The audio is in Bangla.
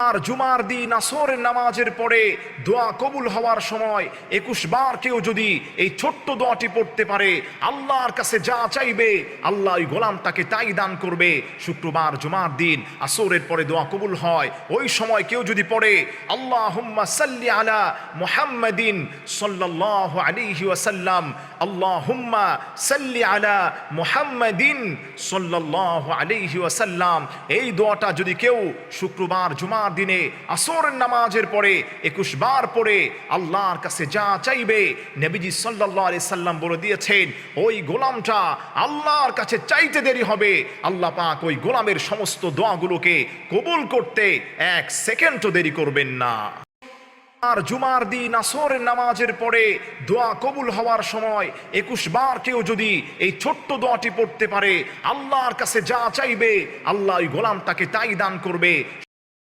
আর জুমার দিন আসরের নামাজের পরে দোয়া কবুল হওয়ার সময় 21 বার কেউ যদি এই ছোট্ট দোয়াটি পড়তে পারে, আল্লাহর কাছে যা চাইবে আল্লাহ ওই গোলামটাকে তাই দান করবে। শুক্রবার জুমার দিন আসরের পরে দোয়া কবুল হয়, ওই সময় কেউ যদি পড়ে আল্লাহুম্মা সাল্লি আলা মুহাম্মাদিন সাল্লাল্লাহু আলাইহি ওয়াসাল্লাম, আল্লাহুম্মা সাল্লি আলা মুহাম্মাদিন সাল্লাল্লাহু আলাইহি ওয়াসাল্লাম, এই দোয়াটা যদি কেউ শুক্রবার জুমার দিনে আসরের নামাজের পরে 21 বার পড়ে আল্লাহর কাছে যা চাইবে, নবীজি সাল্লাল্লাহু আলাইহি সাল্লাম বলে দিয়েছেন ওই গোলামটা আল্লাহর কাছে চাইতে দেরি হবে, আল্লাহ পাক ওই গোলামের সমস্ত দোয়াগুলোকে কবুল করতে 1 সেকেন্ডও দেরি করবেন না। আর জুমার দিন আসরের নামাজের পরে দোয়া কবুল হওয়ার সময় 21 বার কেউ যদি এই ছোট্ট দোয়াটি পড়তে পারে, আল্লাহর কাছে যা চাইবে আল্লাহ ওই গোলামটাকে তাই দান করবে।